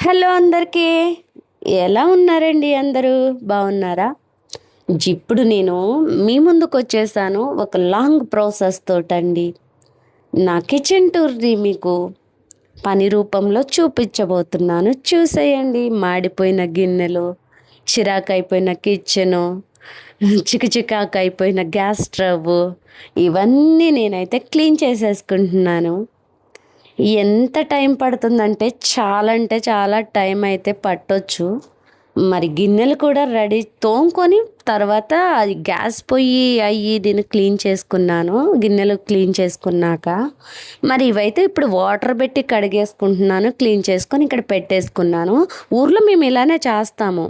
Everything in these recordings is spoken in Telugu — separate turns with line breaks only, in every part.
హలో అందరికీ. ఎలా ఉన్నారండి అందరూ? బాగున్నారా? ఇప్పుడు నేను మీ ముందుకు వచ్చేసాను ఒక లాంగ్ ప్రాసెస్ తోటండి. నా కిచెన్ టూర్ని మీకు పని రూపంలో చూపించబోతున్నాను. చూసేయండి. మాడిపోయిన గిన్నెలు, చిరాకైపోయిన కిచెను, చికాకైపోయిన గ్యాస్ స్టవ్, ఇవన్నీ నేనైతే క్లీన్ చేసేసుకుంటున్నాను. ఎంత టైం పడుతుందంటే అంటే చాలా టైం అయితే పట్టొచ్చు. మరి గిన్నెలు కూడా రెడీ తోముకొని తర్వాత అది గ్యాస్ పొయ్యి దీన్ని క్లీన్ చేసుకున్నాను. గిన్నెలు క్లీన్ చేసుకున్నాక మరి ఇవైతే ఇప్పుడు వాటర్ పెట్టి కడిగేసుకుంటున్నాను. క్లీన్ చేసుకొని ఇక్కడ పెట్టేసుకున్నాను. ఊర్లో మేము ఇలానే చేస్తాము.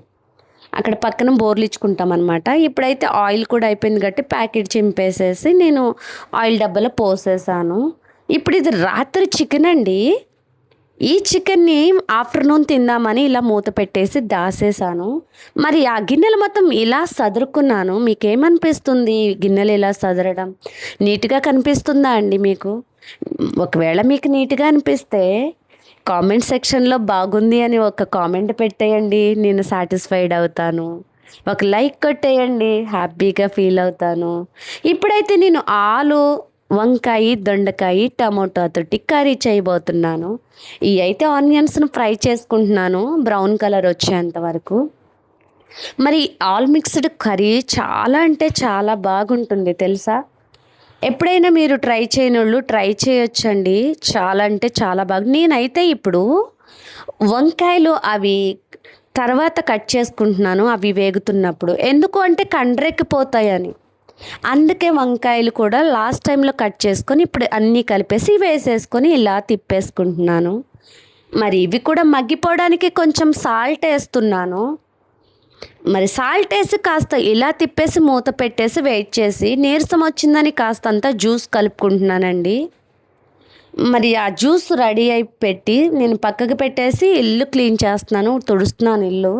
అక్కడ పక్కన బోర్లు ఇచ్చుకుంటాం అనమాట. ఇప్పుడైతే ఆయిల్ కూడా అయిపోయింది కాబట్టి ప్యాకెట్ చింపేసేసి నేను ఆయిల్ డబ్బాలో పోసేసాను. ఇప్పుడు ఇది రాత్రి చికెన్ అండి. ఈ చికెన్ని ఆఫ్టర్నూన్ తిందామని ఇలా మూత పెట్టేసి దాసేసాను. మరి ఆ గిన్నెలు మొత్తం ఇలా సదురుకున్నాను. మీకేమనిపిస్తుంది గిన్నెలు ఇలా సదరడం? నీట్గా కనిపిస్తుందా అండి మీకు? ఒకవేళ మీకు నీట్గా అనిపిస్తే కామెంట్ సెక్షన్లో బాగుంది అని ఒక కామెంట్ పెట్టేయండి. నేను సాటిస్ఫైడ్ అవుతాను. ఒక లైక్ కొట్టేయండి, హ్యాపీగా ఫీల్ అవుతాను. ఇప్పుడైతే నేను ఆలు, వంకాయ, దొండకాయ, టమోటా తోటి కర్రీ చేయబోతున్నాను. ఇవి అయితే ఆనియన్స్ను ఫ్రై చేసుకుంటున్నాను బ్రౌన్ కలర్ వచ్చేంత వరకు. మరి ఆల్ మిక్స్డ్ కర్రీ చాలా అంటే చాలా బాగుంటుంది తెలుసా? ఎప్పుడైనా మీరు ట్రై చేయని వాళ్ళు ట్రై చేయొచ్చండి. చాలా అంటే చాలా బాగా. నేనైతే ఇప్పుడు వంకాయలు అవి తర్వాత కట్ చేసుకుంటున్నాను, అవి వేగుతున్నప్పుడు. ఎందుకు అంటే కండ్రెక్కిపోతాయని. అందుకే వంకాయలు కూడా లాస్ట్ టైంలో కట్ చేసుకొని ఇప్పుడు అన్నీ కలిపేసి వేసేసుకొని ఇలా తిప్పేసుకుంటున్నాను. మరి ఇవి కూడా మగ్గిపోవడానికి కొంచెం సాల్ట్ వేస్తున్నాను. మరి సాల్ట్ వేసి కాస్త ఇలా తిప్పేసి మూత పెట్టేసి వెయిట్ చేసి నీరసం వచ్చిందని కాస్తంత జ్యూస్ కలుపుకుంటున్నానండి. మరి ఆ జ్యూస్ రెడీ అయి పెట్టి నేను పక్కకు పెట్టేసి ఇల్లు క్లీన్ చేస్తున్నాను, తుడుస్తున్నాను ఇల్లు.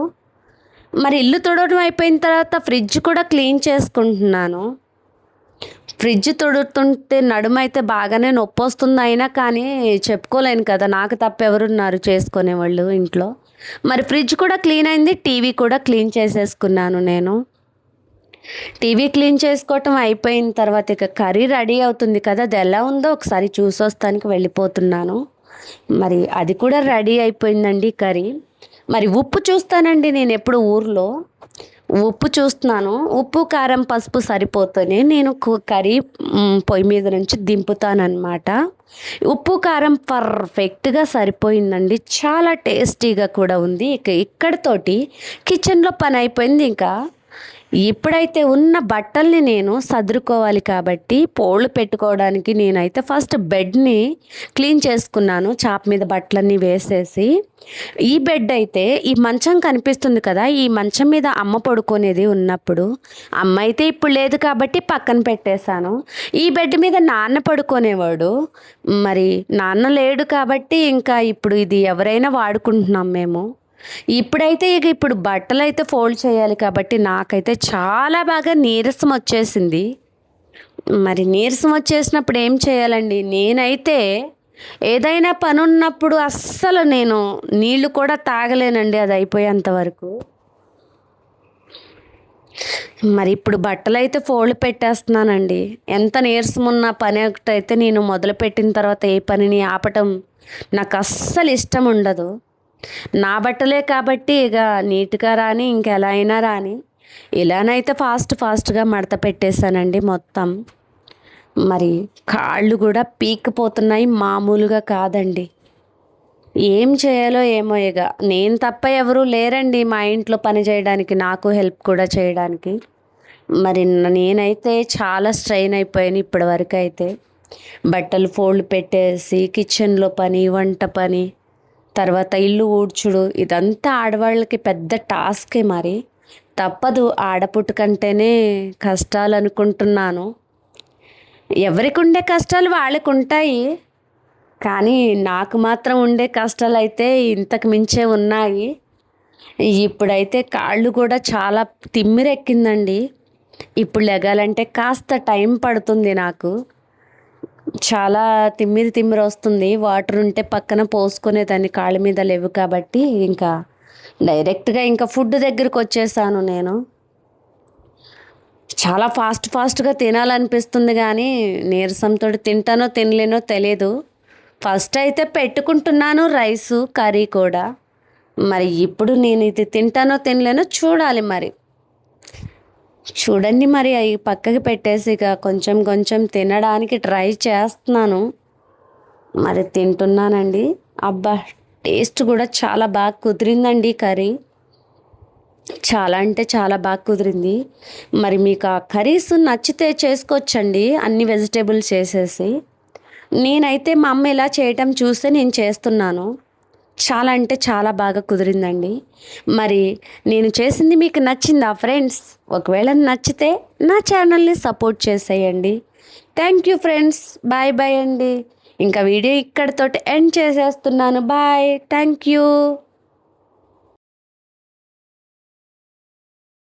మరి ఇల్లు తుడవడం అయిపోయిన తర్వాత ఫ్రిడ్జ్ కూడా క్లీన్ చేసుకుంటున్నాను. ఫ్రిడ్జ్ తుడుతుంటే నడుమైతే బాగానే నొప్పి వస్తుంది. అయినా కానీ చెప్పుకోలేను కదా, నాకు తప్ప ఎవరున్నారు చేసుకునేవాళ్ళు ఇంట్లో. మరి ఫ్రిడ్జ్ కూడా క్లీన్ అయింది. టీవీ కూడా క్లీన్ చేసేసుకున్నాను నేను. టీవీ క్లీన్ చేసుకోవటం అయిపోయిన తర్వాత ఇక కర్రీ రెడీ అవుతుంది కదా, అది ఎలా ఉందో ఒకసారి చూసొస్తానికి వెళ్ళిపోతున్నాను. మరి అది కూడా రెడీ అయిపోయిందండి కర్రీ. మరి ఉప్పు చూస్తానండి, నేను ఎప్పుడు ఊర్లో ఉప్పు చూస్తున్నాను. ఉప్పు, కారం, పసుపు సరిపోతేనే నేను కర్రీ పొయ్యి మీద నుంచి దింపుతానమాట. ఉప్పు కారం పర్ఫెక్ట్గా సరిపోయిందండి. చాలా టేస్టీగా కూడా ఉంది. ఇక్కడితోటి కిచెన్లో పని అయిపోయింది. ఇంకా ఇప్పుడైతే ఉన్న బట్టల్ని నేను సదురుకోవాలి కాబట్టి పోళ్ళు పెట్టుకోవడానికి నేనైతే ఫస్ట్ బెడ్ని క్లీన్ చేసుకున్నాను. చాప మీద బట్టలన్నీ వేసేసి. ఈ బెడ్ అయితే ఈ మంచం కనిపిస్తుంది కదా, ఈ మంచం మీద అమ్మ పడుకునేది ఉన్నప్పుడు. అమ్మ అయితే ఇప్పుడు లేదు కాబట్టి పక్కన పెట్టేశాను. ఈ బెడ్ మీద నాన్న పడుకునేవాడు. మరి నాన్న లేడు కాబట్టి ఇంకా ఇప్పుడు ఇది ఎవరైనా వాడుకుంటున్నాం మేము. ఇప్పుడైతే ఇప్పుడు బట్టలు అయితే ఫోల్డ్ చేయాలి కాబట్టి నాకైతే చాలా బాగా నీరసం వచ్చేసింది. మరి నీరసం వచ్చేసినప్పుడు ఏం చేయాలండి? నేనైతే ఏదైనా పని ఉన్నప్పుడు అస్సలు నేను నీళ్లు కూడా తాగలేనండి అది అయిపోయేంత వరకు. మరి ఇప్పుడు బట్టలు అయితే ఫోల్డ్ పెట్టేస్తున్నానండి. ఎంత నీరసం ఉన్న పని ఒకటైతే నేను మొదలుపెట్టిన తర్వాత ఏ పనిని ఆపటం నాకు అస్సలు ఇష్టం ఉండదు. నా బట్టలే కాబట్టి ఇక నీట్గా రాని ఇంకెలా అయినా రాని ఇలానైతే ఫాస్ట్గా మడత పెట్టేశానండి మొత్తం. మరి కాళ్ళు కూడా పీక్కిపోతున్నాయి, మామూలుగా కాదండి. ఏం చేయాలో ఏమో. ఇక నేను తప్ప ఎవరూ లేరండి మా ఇంట్లో పని చేయడానికి, నాకు హెల్ప్ కూడా చేయడానికి. మరి నేనైతే చాలా స్ట్రెయిన్ అయిపోయాను ఇప్పటివరకు అయితే. బట్టలు ఫోల్డ్ పెట్టేసి కిచెన్లో పని, వంట పని, తర్వాత ఇల్లు ఊడ్చుడు, ఇదంతా ఆడవాళ్ళకి పెద్ద టాస్కే. మరి తప్పదు, ఆడపుట్టుకంటేనే కష్టాలు అనుకుంటున్నాను. ఎవరికి ఉండే కష్టాలు వాళ్ళకు ఉంటాయి, కానీ నాకు మాత్రం ఉండే కష్టాలు అయితే ఇంతకు మించే ఉన్నాయి. ఇప్పుడైతే కాళ్ళు కూడా చాలా తిమ్మిరెక్కిందండి. ఇప్పుడు లెగాలంటే కాస్త టైం పడుతుంది నాకు. చాలా తిమ్మిరి తిమ్మిరి వస్తుంది. వాటర్ ఉంటే పక్కన పోసుకునేదాన్ని, కాళ్ళ మీద లేవు కాబట్టి ఇంకా డైరెక్ట్గా ఇంకా ఫుడ్ దగ్గరికి వచ్చేసాను నేను. చాలా ఫాస్ట్గా తినాలనిపిస్తుంది కానీ నీరసంతో తింటానో తినలేనో తెలియదు. ఫస్ట్ అయితే పెట్టుకుంటున్నాను రైసు కర్రీ కూడా. మరి ఇప్పుడు నేను ఇది తింటానో తినలేనో చూడాలి మరి. చూడండి మరి అవి పక్కకి పెట్టేసి ఇక కొంచెం కొంచెం తినడానికి ట్రై చేస్తున్నాను. మరి తింటున్నానండి. అబ్బా, టేస్ట్ కూడా చాలా బాగా కుదిరిందండి కర్రీ. చాలా అంటే చాలా బాగా కుదిరింది. మరి మీకు ఆ కర్రీస్ నచ్చితే చేసుకోవచ్చండి, అన్ని వెజిటేబుల్స్ వేసేసి. నేనైతే మా అమ్మ ఇలా చేయటం చూస్తే నేను చేస్తున్నాను. చాలా అంటే చాలా బాగా కుదిరిందండి. మరి నేను చేసింది మీకు నచ్చిందా ఫ్రెండ్స్? ఒకవేళ నచ్చితే నా ఛానల్ని సపోర్ట్ చేసేయండి. Thank you friends. Bye bye అండి. ఇంకా వీడియో ఇక్కడితోటి ఎండ్ చేసేస్తున్నాను. బాయ్. Thank you.